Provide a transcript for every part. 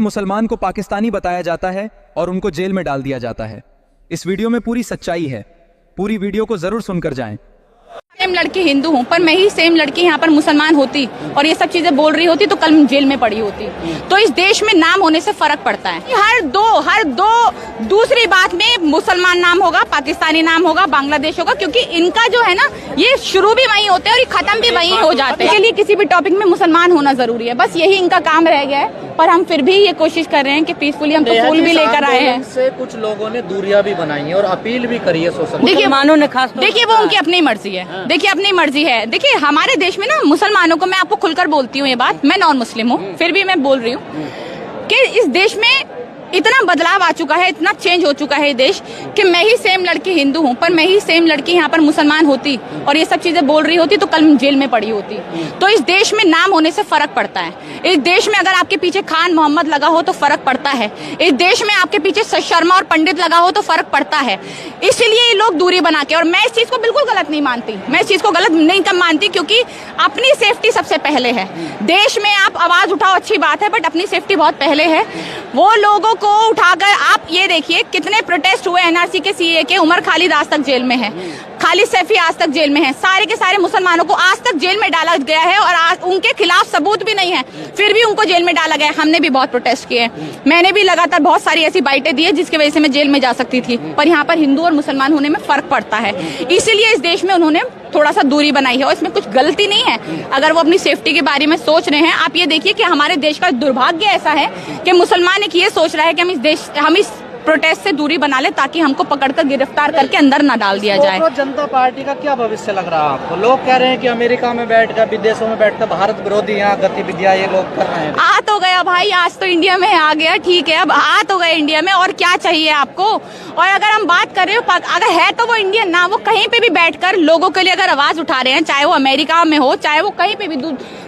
मुसलमान को पाकिस्तानी बताया जाता है और उनको जेल में डाल दिया जाता है। इस वीडियो में पूरी सच्चाई है, पूरी वीडियो को जरूर सुनकर जाएं। सेम लड़की हिंदू हूँ, पर मैं ही सेम लड़की यहाँ पर मुसलमान होती और ये सब चीजें बोल रही होती तो कल मैं जेल में पड़ी होती। तो इस देश में नाम होने से फर्क पड़ता है। हर दो दूसरी बात में मुसलमान नाम होगा, पाकिस्तानी नाम होगा, बांग्लादेश होगा, क्योंकि इनका जो है ना ये शुरू भी वहीं होते हैं और ये खत्म भी वहीं हो जाते हैं। इसके लिए किसी भी टॉपिक में मुसलमान होना जरूरी है, बस यही इनका काम रह गया है। पर हम फिर भी ये कोशिश कर रहे हैं कि पीसफुली हम तो फूल भी लेकर आए हैं। से कुछ लोगों ने दूरियां भी बनाई है और अपील भी करी है सोशल। मुसलमानों ने खास देखिए वो उनकी अपनी मर्जी है। देखिए अपनी मर्जी है। देखिए हमारे देश में ना मुसलमानों को, मैं आपको खुलकर बोलती हूँ ये बात, मैं नॉन मुस्लिम हूँ फिर भी मैं बोल रही हूँ कि इस देश में इतना बदलाव आ चुका है, इतना चेंज हो चुका है ये देश कि मैं ही सेम लड़की हिंदू हूँ, पर मैं ही सेम लड़की यहाँ पर मुसलमान होती और ये सब चीजें बोल रही होती तो कल मैं जेल में पड़ी होती। तो इस देश में नाम होने से फर्क पड़ता है। इस देश में अगर आपके पीछे खान मोहम्मद लगा हो तो फर्क पड़ता है। इस देश में आपके पीछे शर्मा और पंडित लगा हो तो फर्क पड़ता है। इसलिए ये लोग दूरी बना के, और मैं इस चीज को बिल्कुल गलत नहीं मानती, मैं इस चीज को गलत नहीं मानती, क्योंकि अपनी सेफ्टी सबसे पहले है। देश में आप आवाज उठाओ अच्छी बात है, बट अपनी सेफ्टी बहुत पहले है। वो लोगों को उठाकर आप ये देखिए कितने प्रोटेस्ट हुए एनआरसी के, सीए के। उमर खालिद आज तक जेल में है, खालिद सैफी आज तक जेल में है। सारे के सारे मुसलमानों को आज तक जेल में डाला गया है और आज उनके खिलाफ सबूत भी नहीं है, फिर भी उनको जेल में डाला गया है। हमने भी बहुत प्रोटेस्ट किए, मैंने भी लगातार बहुत सारी ऐसी बाइटें दी है जिसकी वजह से मैं जेल में जा सकती थी। पर यहाँ पर हिंदू और मुसलमान होने में फर्क पड़ता है, इसीलिए इस देश में उन्होंने थोड़ा सा दूरी बनाई है और इसमें कुछ गलती नहीं है अगर वो अपनी सेफ्टी के बारे में सोच रहे हैं। आप ये देखिए कि हमारे देश का दुर्भाग्य ऐसा है कि मुसलमान एक ये सोच रहा है कि हम इस प्रोटेस्ट से दूरी बना ले ताकि हमको पकड़कर गिरफ्तार करके अंदर ना डाल दिया जाए। जनता पार्टी का क्या भविष्य लग रहा है आपको? लोग कह रहे हैं कि अमेरिका में बैठकर, विदेशों में बैठकर भारत विरोधी यहाँ गतिविधियां ये लोग कर रहे हैं। आ तो गया भाई, आज तो इंडिया में आ गया, ठीक है, अब आ तो गए इंडिया में, और क्या चाहिए आपको? और अगर हम बात कर रहे हो, अगर है तो वो इंडियन ना, वो कहीं पे भी बैठकर लोगों के लिए अगर आवाज उठा रहे हैं, चाहे वो अमेरिका में हो, चाहे वो कहीं पे भी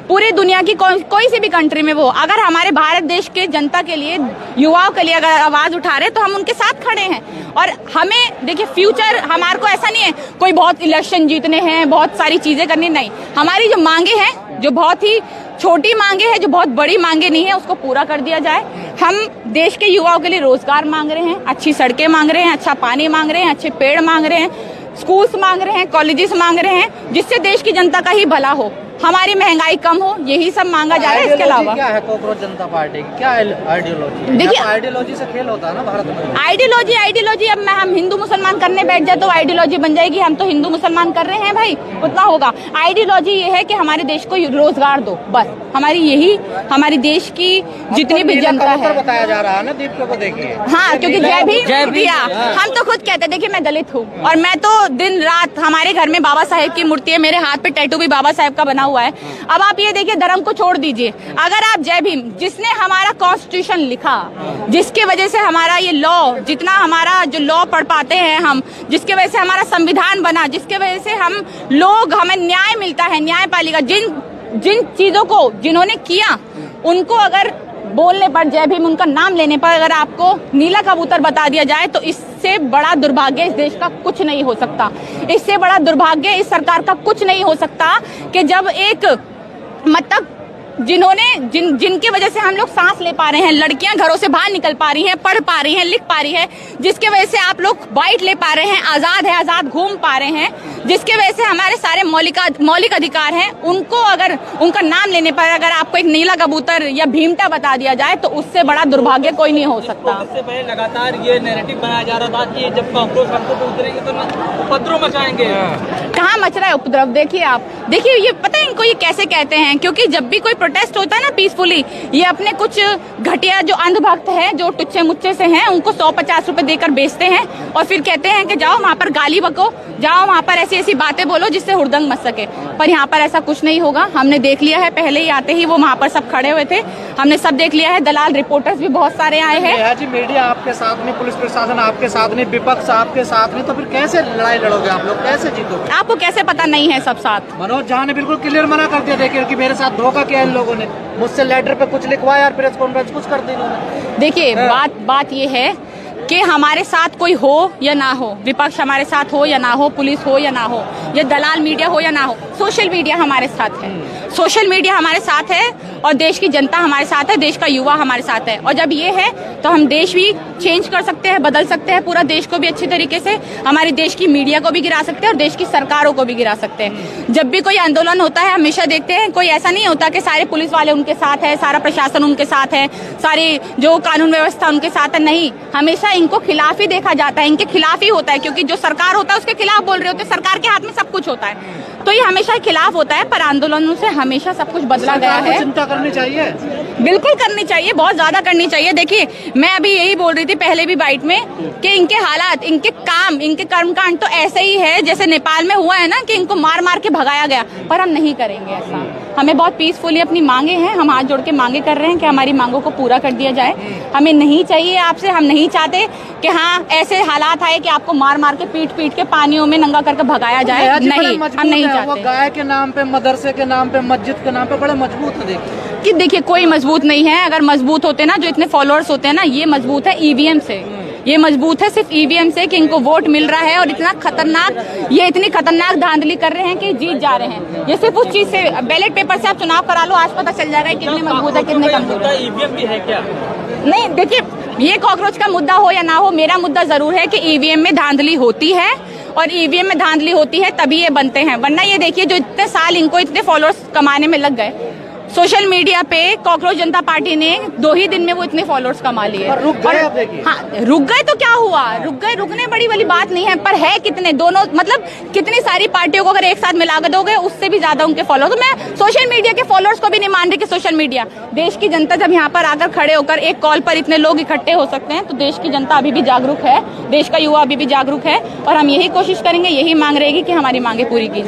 पूरी दुनिया की कोई सी भी कंट्री में वो, अगर हमारे भारत देश के जनता के लिए, युवाओं के लिए अगर आवाज उठा रहे हैं तो हम उनके साथ खड़े हैं। और हमें देखिए फ्यूचर, हमारे को ऐसा नहीं है कोई बहुत इलेक्शन जीतने हैं, बहुत सारी चीजें करनी, नहीं। हमारी जो मांगे हैं, जो बहुत ही छोटी मांगे हैं, जो बहुत बड़ी मांगे नहीं है, उसको पूरा कर दिया जाए। हम देश के युवाओं के लिए रोजगार मांग रहे हैं, अच्छी सड़कें मांग रहे हैं, अच्छा पानी मांग रहे हैं, अच्छे पेड़ मांग रहे हैं, स्कूल्स मांग रहे हैं, कॉलेजेस मांग रहे हैं, जिससे देश की जनता का ही भला हो, हमारी महंगाई कम हो, यही सब मांगा जा रहा है। इसके अलावा क्या है कॉकरोच जनता पार्टी की, क्या आइडियोलॉजी? देखिए आइडियोलॉजी से खेल होता है ना भारत में। आइडियोलॉजी अब हम हिंदू मुसलमान करने बैठ जाए तो आइडियोलॉजी बन जाएगी। हम तो हिंदू मुसलमान कर रहे हैं भाई, उतना होगा। आइडियोलॉजी ये है कि हमारे देश को रोजगार दो, बस। हमारी देश की जितनी भी जनता है, बताया जा रहा है ना, दीप को देखिए। हाँ, क्योंकि जय भीम, हम तो खुद कहते हैं, देखिए मैं दलित हूँ और मैं तो दिन रात, हमारे घर में बाबा साहेब की मूर्ति है, मेरे हाथ पे टैटू भी बाबा साहेब का बना हुआ है। अब आप ये देखिए, धर्म को छोड़ दीजिए, अगर आप जय भीम, जिसने हमारा कॉन्स्टिट्यूशन लिखा, जिसके वजह से हमारा ये लॉ, जितना हमारा जो लॉ पढ़ पाते हैं हम, जिसके वजह से हमारा संविधान बना, जिसके वजह से हमें न्याय मिलता है, न्यायपालिका, जिन चीजों को जिन्होंने किया, उनको अगर बोलने पर, जय भीम, उनका नाम लेने पर अगर आपको नीला कबूतर बता दिया जाए तो इससे बड़ा दुर्भाग्य इस देश का कुछ नहीं हो सकता। इससे बड़ा दुर्भाग्य इस सरकार का कुछ नहीं हो सकता कि जब एक मतलब जिनकी वजह से हम लोग सांस ले पा रहे हैं, लड़कियां घरों से बाहर निकल पा रही हैं, पढ़ पा रही हैं, लिख पा रही है, जिसके वजह से आप लोग बाइट ले पा रहे हैं, आजाद घूम पा रहे हैं, जिसके वजह से हमारे सारे मौलिक अधिकार हैं, उनको अगर उनका नाम लेने पर अगर आपको एक नीला कबूतर या भीमटा बता दिया जाए तो उससे बड़ा दुर्भाग्य कोई नहीं हो सकता। इससे पहले लगातार ये नैरेटिव बनाया जा रहा था कि जब कॉकरोच हमको पे उतरेंगे तो उपद्रव मचाएंगे। कहाँ मच रहा है उपद्रव? देखिए आप, देखिए ये पता है इनको ये कैसे कहते हैं, क्योंकि जब भी कोई प्रोटेस्ट होता है ना पीसफुली, ये अपने कुछ घटिया जो अंधभक्त हैं, जो टुच्चे मुच्चे से हैं, उनको 150 रुपए देकर बेचते हैं और फिर कहते हैं कि जाओ वहाँ पर गाली बको, जाओ वहाँ पर ऐसी बातें बोलो जिससे हुड़दंग मच सके। पर यहाँ पर ऐसा कुछ नहीं होगा, हमने देख लिया है, पहले ही आते ही वो वहाँ पर सब खड़े हुए थे, हमने सब देख लिया है। दलाल रिपोर्टर्स भी बहुत सारे आए हैं। जी, मीडिया आपके साथ में, पुलिस प्रशासन आपके साथ में, विपक्ष आपके साथ में, तो फिर कैसे लड़ाई लड़ोगे आप लोग, कैसे जीतोगे? आपको कैसे पता नहीं है सब साथ? मनोज झा ने बिल्कुल क्लियर मना कर दिया, देखिए कि मेरे साथ धोखा किया इन लोगों ने, मुझसे लेटर पे कुछ लिखवाया और प्रेस कॉन्फ्रेंस कुछ कर दी इन्होंने। देखिए बात ये है कि हमारे साथ कोई हो या ना हो, विपक्ष हमारे साथ हो या ना हो, पुलिस हो या ना हो, या दलाल मीडिया हो या ना हो, सोशल मीडिया हमारे साथ है। सोशल मीडिया हमारे साथ है और देश की जनता हमारे साथ है, देश का युवा हमारे साथ है। और जब ये है तो हम देश भी चेंज कर सकते हैं, बदल सकते हैं, पूरा देश को भी अच्छी तरीके से, हमारे देश की मीडिया को भी गिरा सकते हैं और देश की सरकारों को भी गिरा सकते हैं। जब भी कोई आंदोलन होता है हमेशा देखते हैं, कोई ऐसा नहीं होता कि सारे पुलिस वाले उनके साथ है, सारा प्रशासन उनके साथ है, सारी जो कानून व्यवस्था उनके साथ है। नहीं, हमेशा इनको खिलाफ ही देखा जाता है, इनके खिलाफ ही होता है, क्योंकि जो सरकार होता है उसके खिलाफ बोल रहे होते हैं। सरकार के हाथ में सब कुछ होता है, तो ये हमेशा खिलाफ होता है। पर आंदोलनों से हमेशा सब कुछ बदला गया सरकार को है। चिंता करनी चाहिए। बिल्कुल करनी चाहिए, बहुत ज्यादा करनी चाहिए। देखिए, मैं अभी यही बोल रही थी पहले भी बाइट में कि इनके हालात, इनके काम, इनके कर्मकांड तो ऐसे ही है जैसे नेपाल में हुआ है ना, कि इनको मार मार के भगाया गया। पर हम नहीं करेंगे ऐसा। हमें बहुत पीसफुली अपनी मांगे हैं, हम हाथ जोड़ के मांगे कर रहे हैं कि हमारी मांगों को पूरा कर दिया जाए। हमें नहीं चाहिए आपसे, हम नहीं चाहते कि हाँ ऐसे हालात आए कि आपको मार मार के पीट पीट के पानियों में नंगा करके भगाया जाए। नहीं, हम नहीं वो चाहते। गाय के नाम पे, मदरसे के नाम पे, मस्जिद के नाम पे बड़े मजबूत है। देखिए कि देखिए, कोई मजबूत नहीं है। अगर मजबूत होते ना, जो इतने फॉलोअर्स होते हैं ना, ये मजबूत है ईवीएम से। ये मजबूत है सिर्फ ईवीएम से, कि इनको वोट मिल रहा है और इतना खतरनाक, ये इतनी खतरनाक धांधली कर रहे हैं कि जीत जा रहे हैं। ये सिर्फ उस चीज से, बैलेट पेपर से आप चुनाव करा लो, आज पता चल जाएगा कितने मजबूत है, कितने कमजोर है। ईवीएम भी है क्या? नहीं, देखिए, ये कॉकरोच का मुद्दा हो या ना हो, मेरा मुद्दा जरूर है कि ईवीएम में धांधली होती है, और ईवीएम में धांधली होती है तभी ये बनते हैं। वरना ये देखिए, जो इतने साल इनको इतने फॉलोअर्स कमाने में लग गए सोशल मीडिया पे, कॉकरोच जनता पार्टी ने 2 ही दिन में वो इतने फॉलोअर्स कमा लिए। पर रुक गए आप देखिए। हाँ, रुक गए तो क्या हुआ, रुक गए, रुकने बड़ी वाली बात नहीं है। पर है कितने, दोनों मतलब कितनी सारी पार्टियों को अगर एक साथ मिला के दोगे, उससे भी ज्यादा उनके फॉलोअर्स। तो मैं सोशल मीडिया के फॉलोअर्स को भी नहीं मान रही कि सोशल मीडिया, देश की जनता जब यहाँ पर आकर खड़े होकर एक कॉल पर इतने लोग इकट्ठे हो सकते हैं, तो देश की जनता अभी भी जागरूक है, देश का युवा अभी भी जागरूक है। और हम यही कोशिश करेंगे, यही मांग रहेगी कि हमारी मांगे पूरी की जाए।